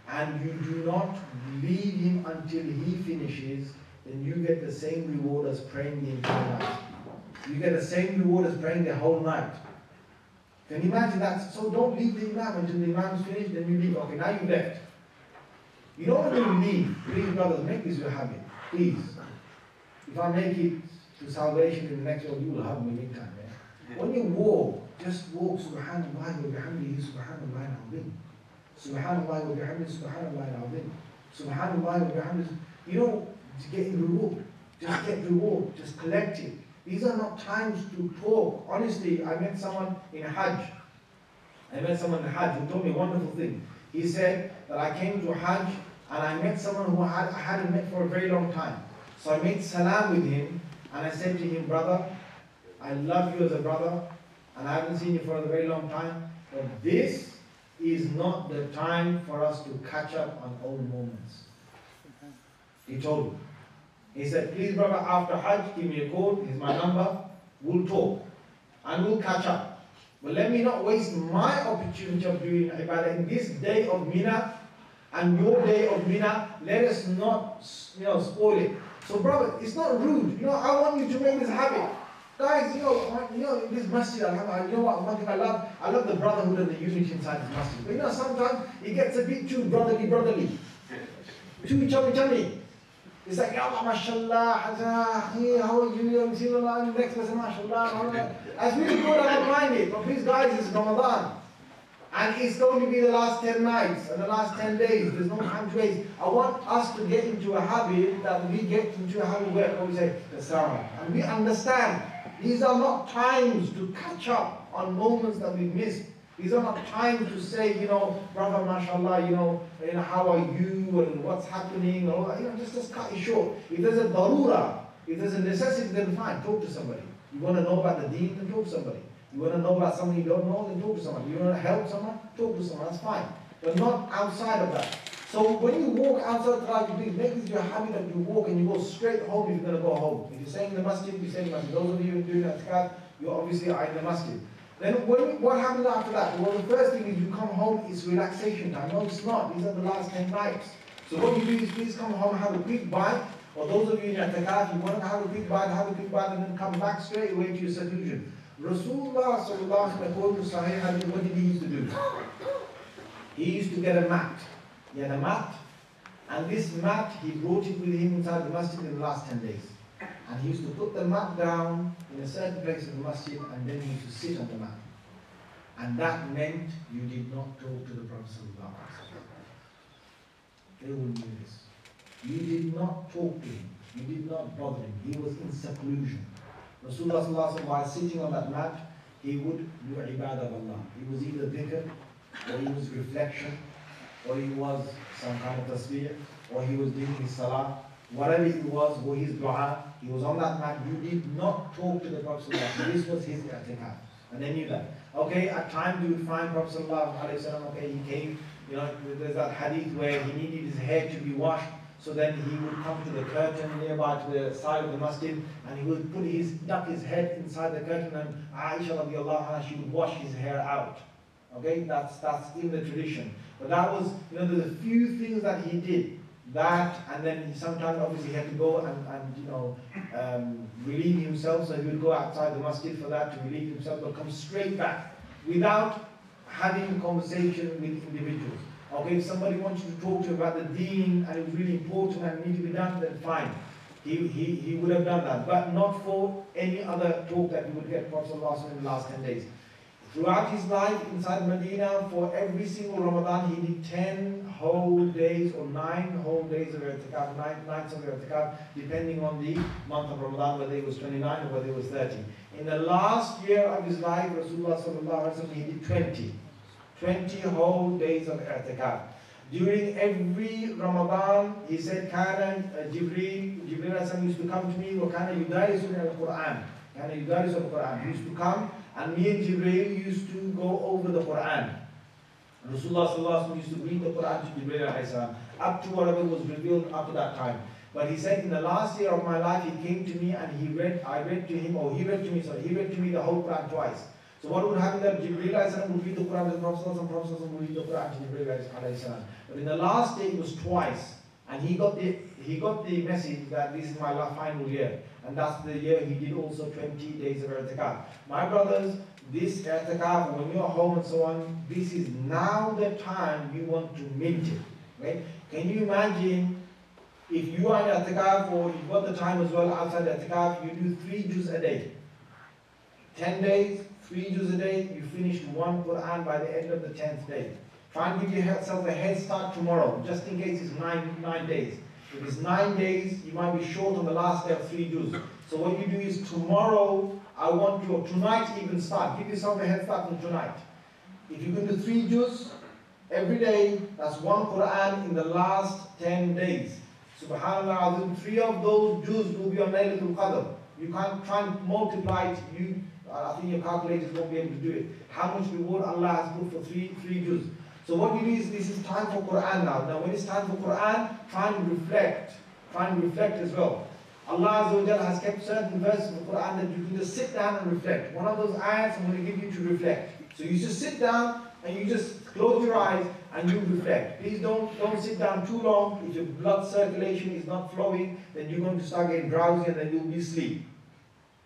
and you do not leave him until he finishes, then you get the same reward as praying the entire night. You get the same reward as praying the whole night. Can you imagine that? So don't leave the Imam until the Imam is finished, then you leave. Okay, now you left. You don't want to leave. Please, brothers, make this your habit. Please. If I make it to salvation in the next world, you will have me meantime. Yeah? When you walk, just walk Subhanallah wa bihamdihi Subhanallah al-Azim. Subhanallah wa bihamdihi Subhanallah al-Azim. Subhanallah wa bihamdihi. You know, to get reward. Just get reward. Just collect it. These are not times to talk. Honestly, I met someone in Hajj. Who told me a wonderful thing. He said that I came to Hajj and I met someone who I hadn't met for a very long time. So I made salam with him and I said to him, brother, I love you as a brother and I haven't seen you for a very long time, but this is not the time for us to catch up on old moments. He told me. He said, please brother, after Hajj, give me a call, here's my number, we'll talk and we'll catch up. But let me not waste my opportunity of doing ibadah in this day of Mina and your day of Mina. Let us not spoil it. So brother, it's not rude. I want you to make this habit. Guys, in this masjid, one thing I love the brotherhood and the unity inside this masjid. But sometimes it gets a bit too brotherly. Too chummy. It's like, Allah, mashallah, how are you? Next person, mashallah. That's really good, I don't mind it. But please guys, it's Ramadan. And it's going to be the last 10 nights and the last 10 days. There's no time to waste. I want us to get into a habit that we get into a habit where we say, and we understand these are not times to catch up on moments that we missed. These are not times to say, brother, mashallah, how are you and what's happening, just cut it short. If there's a darura, if there's a necessity, then fine, talk to somebody. You want to know about the deen, then talk to somebody. You want to know about something you don't know, then talk to someone. You want to help someone, talk to someone, that's fine. But not outside of that. So when you walk outside the Salah, you make this your habit that you walk and you go straight home if you're going to go home. If you're staying in the masjid, you stay in the masjid. Those of you who are doing that, you obviously are in the masjid. Then what happens after that? Well, the first thing is you come home, it's relaxation time. No, it's not. These are the last 10 nights. So what you do is please come home, have a quick bite. Or those of you in i'tikaf, you want to have a quick bite, and then come back straight away to your seclusion. Rasulullah sallallahu alaihi wasallam, what did he used to do? He used to get a mat. He had a mat, and this mat, he brought it with him inside the masjid in the last 10 days. And he used to put the mat down in a certain place in the masjid, and then he used to sit on the mat. And that meant you did not talk to the Prophet sallallahu alaihi wasallam. Everyone knew this. You did not talk to him. You did not bother him. He was in seclusion. Rasulullah sallallahu alaihi wasallam, while sitting on that mat, he would do ibadah of Allah. He was either dhikr, or he was reflection, or he was some kind of tasbih, or he was doing his salah. Whatever it was, or his dua, he was on that mat. You did not talk to the Prophet sallallahu alaihi wasallam. This was his i'tikaf. And they knew that. Okay, at times you would find Prophet sallallahu alaihi wasallam, okay, he came, there's that hadith where he needed his hair to be washed. So then he would come to the curtain nearby to the side of the masjid, and he would duck his head inside the curtain, and Aisha radiallahu anha, she would wash his hair out. Okay, that's in the tradition. But that was, there's a few things that he did. That, and then sometimes obviously he had to go and relieve himself, so he would go outside the masjid for that to relieve himself, but come straight back without having conversation with individuals. Okay, if somebody wants to talk to you about the deen and it was really important and need to be done, then fine. He would have done that, but not for any other talk that you would get from Prophet in the last 10 days. Throughout his life inside Medina, for every single Ramadan, he did 10 whole days or 9 whole days of i'tikaf, 9 nights of i'tikaf, depending on the month of Ramadan, whether it was 29 or whether it was 30. In the last year of his life, Rasulullah sallallahu alaihi wasallam, he did 20 whole days of i'tikaf. During every Ramadan, he said, Jibreel used to come to me, وَكَانَ يُدَارِسُنَا الْقُرْآنِ. He used to come, and me and Jibreel used to go over the Qur'an. Rasulullah sallallahu alaihi wasallam used to read the Qur'an to Jibreel alayhi salam, up to whatever was revealed up to that time. But he said, in the last year of my life, he came to me and he read to me the whole Qur'an twice. So what would happen that Jibreel alayhi salam would read the Qur'an to the Prophet and Prophet would read the Qur'an to Jibreel alayhi salam. But in the last day it was twice. And he got the message that this is my final year. And that's the year he did also 20 days of i'tikaf. My brothers, this i'tikaf, when you're home and so on, this is now the time you want to mint it. Right? Can you imagine if you are in i'tikaf, or you've got the time as well outside i'tikaf, you do 3 juz a day. 10 days, 3 juz a day, you finished 1 Qur'an by the end of the 10th day. Try and give yourself a head start tomorrow, just in case it's 9 days. If it's 9 days, you might be short on the last day of 3 juz. So what you do is tomorrow, or tonight even start. Give yourself a head start from tonight. If you can do 3 juz, Every day, that's one Qur'an in the last 10 days. Subhanallah, 3 of those juz will be on Night of Qadr. You can't try and multiply it. I think your calculators won't be able to do it. How much reward Allah has put for three juz. So what you do is, this is time for Qur'an now. Now when it's time for Qur'an, try and reflect. Try and reflect as well. Allah Azza wa Jalla has kept certain verses of the Qur'an that you can just sit down and reflect. One of those ayats I'm going to give you to reflect. So you just sit down and you just close your eyes and you reflect. Please don't sit down too long. If your blood circulation is not flowing, then you're going to start getting drowsy and then you'll be asleep.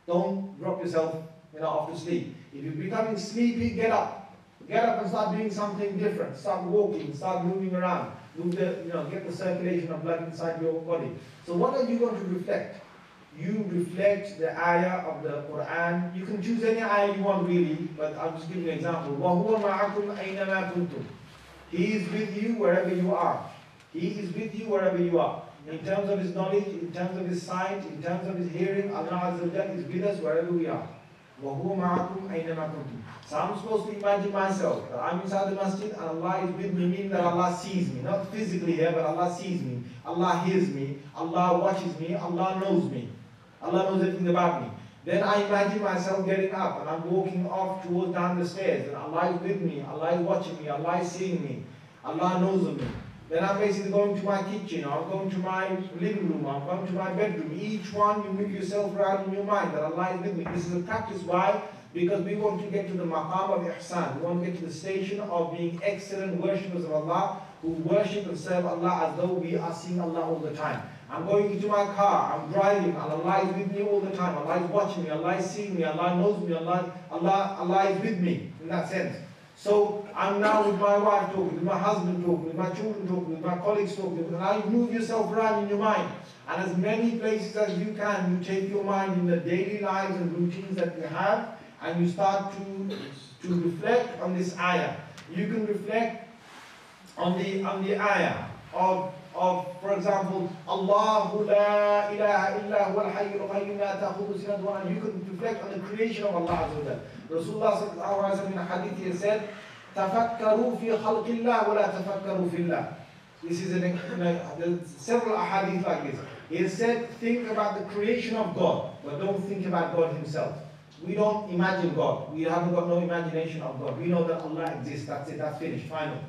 Don't drop yourself off to sleep. If you're becoming sleepy, get up. Get up and start doing something different. Start walking, start moving around. Get the circulation of blood inside your body. So what are you going to reflect? You reflect the ayah of the Qur'an. You can choose any ayah you want really, but I'll just give you an example. وَهُوَ مَعَكُمْ أَيْنَمَا كُنْتُمْ. He is with you wherever you are. He is with you wherever you are. In terms of His knowledge, in terms of His sight, in terms of His hearing, Allah Azza wa Jalla is with us wherever we are. وَهُوَ مَعَكُمْ أَيْنَمَا كُنْتُمْ. So I'm supposed to imagine myself that I'm inside the masjid and Allah is with me, meaning that Allah sees me. Not physically here, but Allah sees me. Allah hears me. Allah watches me. Allah knows me. Allah knows everything about me. Then I imagine myself getting up and I'm walking off towards down the stairs and Allah is with me. Allah is watching me. Allah is seeing me. Allah knows of me. Then I'm basically going to my kitchen, or I'm going to my living room, or I'm going to my bedroom. Each one you move yourself around in your mind that Allah is with me. This is a practice. Why? Because we want to get to the maqam of ihsan. We want to get to the station of being excellent worshippers of Allah, who worship and serve Allah as though we are seeing Allah all the time. I'm going into my car, I'm driving, and Allah is with me all the time. Allah is watching me, Allah is seeing me, Allah knows me, Allah is with me in that sense. So I'm now with my wife talking, with my husband talking, with my children talking, with my colleagues talking. And now you move yourself around in your mind. And as many places as you can, you take your mind in the daily lives and routines that you have, and you start to reflect on this ayah. You can reflect on the ayah of for example, Allahu la ilaha illa huwa al-hayyul qayyum la ta'khudhuhu sinatun wa nawm. You can reflect on the creation of Allah Azza wa Jalla. Rasulullah sallallahu alaihi wasallam in a hadith he said, "Tafakkaru fi khalqillah wa la tafakkaru fillah." This is several ahadith like this. He has said, think about the creation of God, but don't think about God Himself. We don't imagine God. We haven't got no imagination of God. We know that Allah exists. That's it. That's finished. Final.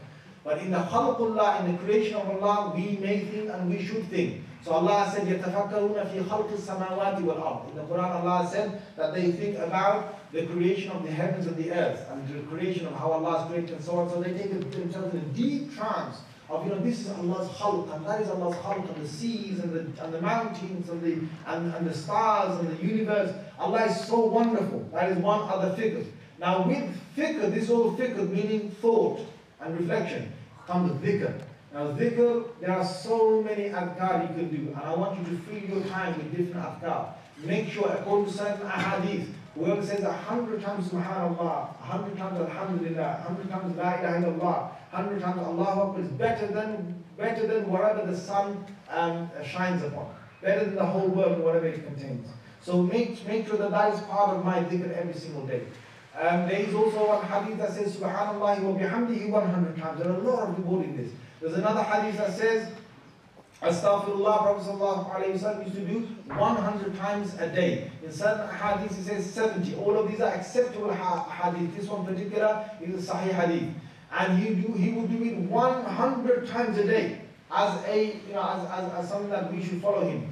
But in the khalqullah, in the creation of Allah, we may think and we should think. So Allah said, يَتَفَكَّرُونَ فِي خَلْقِ السَّمَاوَاتِ وَالْأَرْضِ. In the Qur'an, Allah said that they think about the creation of the heavens and the earth, and the creation of how Allah has created and so on. So they take themselves in a deep trance of, this is Allah's khalq, and that is Allah's khalq, and the seas, and the mountains, and the stars, and the universe. Allah is so wonderful. That is one other fikr. Now with fikr, this whole fikr meaning thought and reflection, comes dhikr. Now dhikr, there are so many adhkar you can do, and I want you to fill your time with different adhkar. Make sure, according to certain ahadith, whoever says 100 times subhanallah, 100 times alhamdulillah, 100 times la ilaha illallah, 100 times Allahu Akbar is better than whatever the sun shines upon. Better than the whole world and whatever it contains. So make sure that is part of my dhikr every single day. There is also one hadith that says subhanallah wa bihamdihi 100 times. There are a lot of reward in this. There's another hadith that says astaghfirullah, Prophet sallallahu alayhi wa sallam used to do 100 times a day. In certain hadiths it says 70. All of these are acceptable hadith. This one particular is a sahih hadith. And he would do it 100 times a day as something that we should follow him.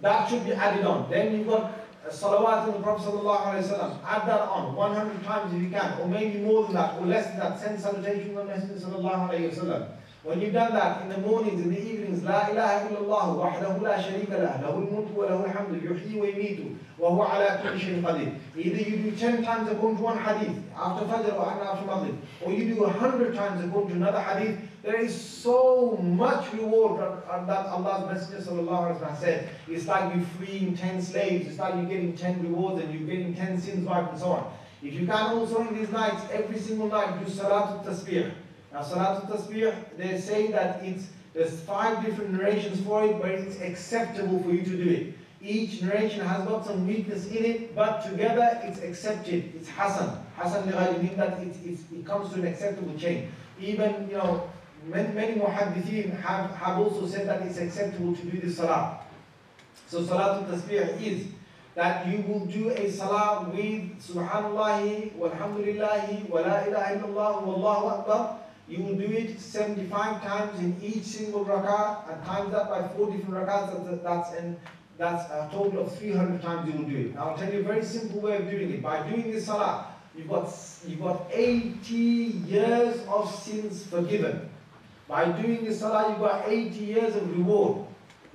That should be added on. Then you've got salawat on the Prophet ﷺ. Add that on 100 times if you can, or maybe more than that, or less than that. Send salutations on the Messenger ﷺ. When you've done that in the mornings, in the evenings, La ilaha illallah, wahdahu la sharika lah, lahul mulku wa lahul hamdu, yuhyi wa yumitu, wa huwa ala kulli shay'in qadir. Either you do 10 times according to one hadith, after Fajr or after Maghrib, or you do 100 times according to another hadith. There is so much reward that Allah's Messenger sallallahu alaihi wasallam said. It's like you freeing 10 slaves, it's like you getting 10 rewards and you're getting 10 sins wiped and so on. If you can also in these nights, every single night do Salatul Tasbih. Now Salatul Tasbih, they say that there's 5 different narrations for it, but it's acceptable for you to do it. Each narration has got some weakness in it, but together it's accepted. It's Hasan. Hasan li means that it comes to an acceptable chain. Even, many muhaddithin have also said that it's acceptable to do this salah. So Salatul Tasbih is that you will do a salah with Subhanallah, walhamdulillah, wa la ilaha illallah, wallahu akbar. You will do it 75 times in each single rak'ah, and times that by 4 different rak'ahs, that's a total of 300 times you will do it. Now I'll tell you a very simple way of doing it. By doing this salah, you've got 80 years of sins forgiven. By doing this salah, you've got 80 years of reward.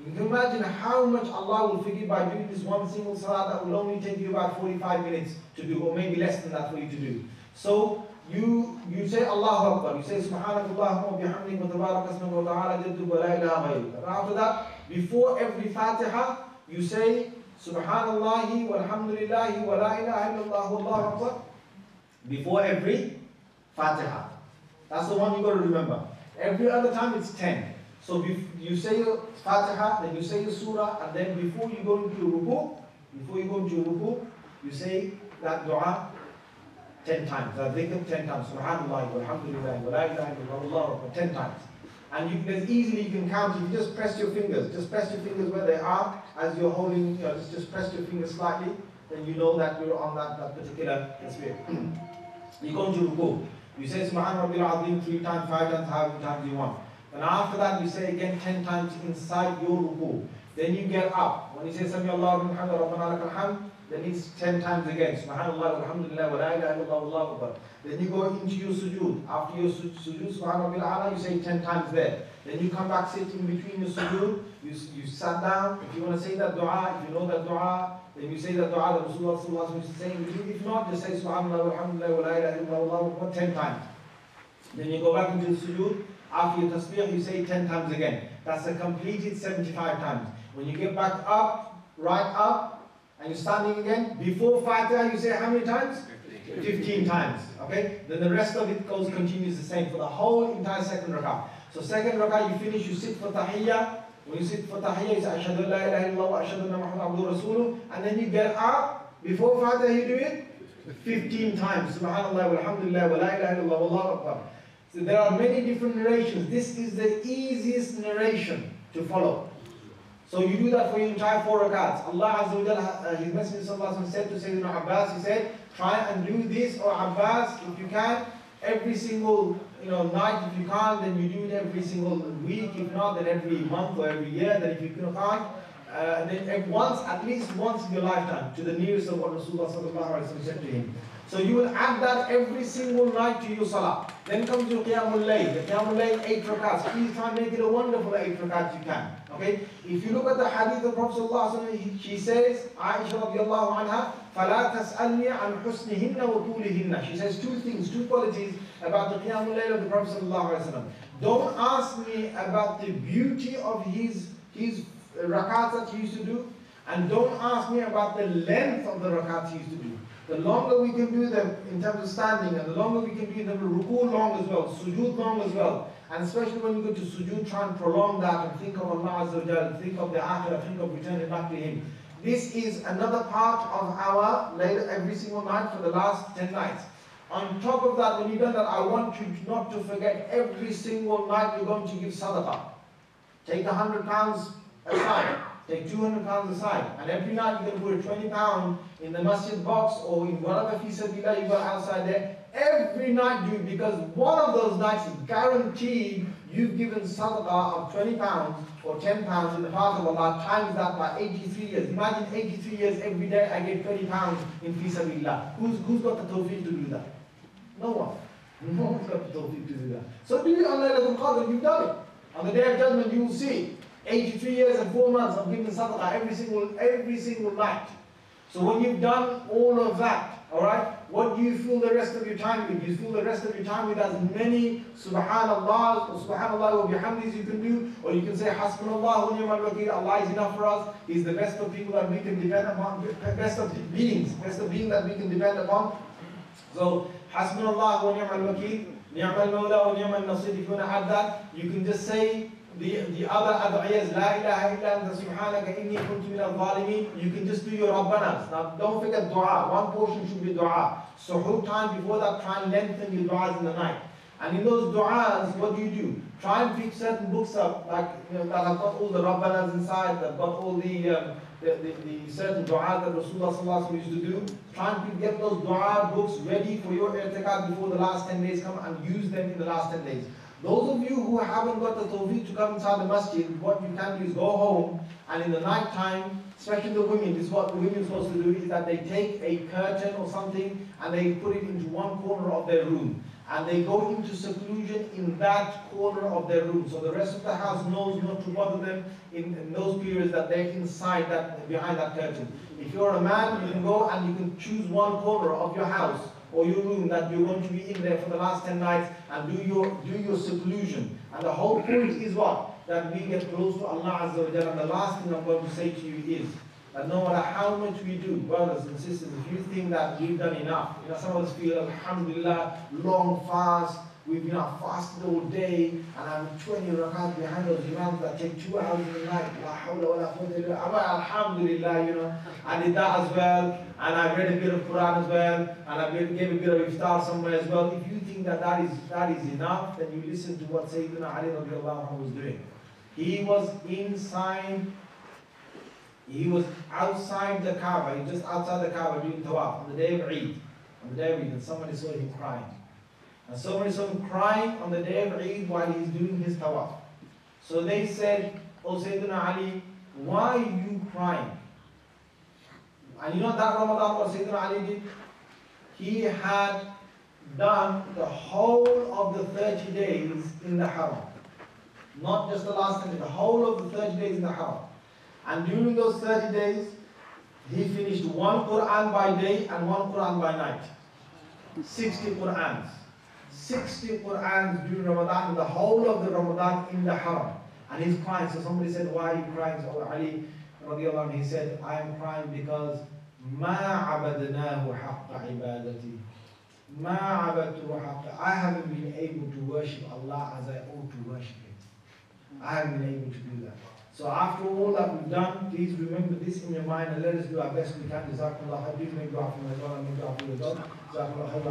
You can imagine how much Allah will forgive by doing this one single salah that will only take you about 45 minutes to do, or maybe less than that for you to do. So you say Allahu Akbar, you say Subhanallah wa bihamdihi wa tabarak asmuhu wa ta'ala jadduhu wa la ilaha ghayruh. And after that, before every Fatiha, you say Subhanallah walhamdulillah wa la ilaha illallah wallahu akbar. Before every Fatiha. That's the one you got to remember. Every other time it's 10. So you say your Fatiha, then you say your surah, and then before you go into ruku, you say that dua 10 times. That dhikr 10 times. Subhanallah walhamdulillah wa la ilaha illallah wallahu akbar 10 times. And you can count. If you just press your fingers where they are as you're holding, just press your fingers slightly, then you know that you're on that particular tasbih. You go into ruku. You say Subhan Rabbil Azim 3 times, 5 times, however many times you want. And after that, you say again 10 times inside your ruku. Then you get up. When you say Sami Allahu liman hamdah Rabbana lakal hamd, then it's 10 times again. Subhanallah walhamdulillah wa la ilaha illallah wallahu akbar. Then you go into your sujood. After your sujood, Subhan Rabbil A'la, you say 10 times there. Then you come back, sit in between your sujood. You sat down. If you want to say that dua, if you know that dua, then you say that dua that Rasulullah sallallahu alaihi wasallam is saying. If not, just say Subhanallah walhamdulillah wa la ilaha illallah wallahu akbar 10 times. Then you go back into the sujood. After your tasbih, you say 10 times again. That's a completed 75 times. When you get back up, right up, and you're standing again, before Fatiha, you say how many times? 15 times. Okay? Then the rest of it continues the same for the whole entire second rak'ah. So second rak'ah, you finish, you sit for tahiyyah. When you sit for tahiyyah, you say Ashhadu an la ilaha illallah wa ashhadu anna Muhammadan abduhu rasuluh. And then you get up, before Fatiha, you do it 15 times. Subhanallah walhamdulillah wa la ilaha illallah wallahu akbar. So there are many different narrations. This is the easiest narration to follow. So you do that for your entire 4 rakats. Allah Azza wa Jalla, His Messenger Sallallahu Alaihi Wasallam said to Sayyidina Abbas, he said, try and do this, or Abbas, if you can, every single night. If you can't, then you do it every single week. If not, then every month or every year. Then if you can't, then at least once in your lifetime, to the nearest of what Rasulullah Sallallahu Alaihi Wasallam said to him. So you will add that every single night to your salah. Then comes your Qiyamul Layl. The Qiyamul Layl, 8 rakats. Please try and make it a wonderful 8 rakats you can. Okay? If you look at the hadith of Prophet ﷺ, she says, Aisha radiallahu anha, فَلَا تَسْأَلْنِي عَنْ حُسْنِهِنَّ وَطُولِهِنَّ. She says 2 things, 2 qualities about the Qiyamul Layl of the Prophet ﷺ. Don't ask me about the beauty of his rakats that he used to do, and don't ask me about the length of the rakats he used to do. The longer we can do them in terms of standing, and the longer we can do them, ruku long as well, sujood long as well. And especially when you go to sujood, try and prolong that and think of Allah Azza wa Jalla, think of the akhirah, think of returning back to Him. This is another part of our layl every single night for the last 10 nights. On top of that, when you've done that, I want you not to forget every single night you're going to give sadaqah. Take £100 aside. Take £200 aside, and every night you're going to put £20 in the masjid box or in whatever fi sabilillah you got outside there. Every night do it, because one of those nights is guaranteed you've given sadaqah of £20 or £10 in the path of Allah, times that by 83 years. Imagine 83 years every day I get £20 in fi sabilillah. Who's got the tawfiq to do that? No one. No one's got the tawfiq to do that. So do it on Night of Qadr, you've done it. On the Day of Judgment you will see 83 years and 4 months of giving sadaqah every single night. So when you've done all of that, alright, what do you fill the rest of your time with? You fill the rest of your time with as many subhanallah or subhanallah wa bihamdis you can do, or you can say hasbunallah wa ni'mal wakeel, Allah is enough for us, He's the best of people that we can depend upon, best of beings that we can depend upon. So hasbunallah wa ni'mal wakeel, ni'mal mawla wa ni'mal nasir. If you want to add that, you can just say the other ad'iyas, La ilaha illa anta subhanaka inni kuntu min al-zalimin, you can just do your Rabbanas. Now don't forget dua. One portion should be dua. Suhoor time, before that, try and lengthen your du'as in the night. And in those du'as, what do? Try and pick certain books up, like that have got all the Rabbanas inside, that have got all the certain du'as that Rasulullah sallallahu alaihi wasallam used to do. Try and get those du'a books ready for your i'tikad before the last 10 days come, and use them in the last 10 days. Those of you who haven't got the tawfiq to come inside the masjid, what you can do is go home, and in the night time, especially the women, this is what the women are supposed to do, is that they take a curtain or something and they put it into one corner of their room. And they go into seclusion in that corner of their room. So the rest of the house knows not to bother them in those periods that they're inside that, behind that curtain. If you're a man, you can go and you can choose one corner of your house or your room that you're going to be in there for the last 10 nights and do your seclusion. And the whole point is what? That we get close to Allah Azza wa Jalla. And the last thing I'm going to say to you is that no matter how much we do, brothers and sisters, if you think that we've done enough, some of us feel, alhamdulillah, long fast, we've been fasted all day, and I'm 20 rakat behind those imams that take 2 hours in the night, la hawla wa la quwwata illa billah, alhamdulillah, I did that as well, and I read a bit of Qur'an as well, and I gave a bit of iftar somewhere as well. If you think that is enough, then you listen to what Sayyidina Ali radiallahu anhu was doing. He was outside the Kaaba, he was just outside the Kaaba doing tawaf on the day of Eid. On the day of Eid, and somebody saw him crying. And somebody saw him crying on the day of Eid while he's doing his tawaf. So they said, "Oh Sayyidina Ali, why are you crying?" And you know that Ramadan what Sayyidina Ali did? He had done the whole of the 30 days in the Haram. Not just the last 10 days, the whole of the 30 days in the Haram. And during those 30 days, he finished one Qur'an by day and one Qur'an by night. 60 Qur'ans. 60 Qur'ans during Ramadan, the whole of the Ramadan in the Haram. And he's crying. So somebody said, "Why are you crying?" So Ali radiallahu anhu, he said, "I am crying because مَا عَبَدْنَاهُ حَقَّ عِبَادَتِي مَا عَبَدْتُهُ حَقَّ." I haven't been able to worship Allah as I ought to worship Him. I haven't been able to do that. So after all that we've done, please remember this in your mind and let us do our best we can. Jazakumullah khair. Please make dua for my God and make dua for your God. Jazakumullah khair.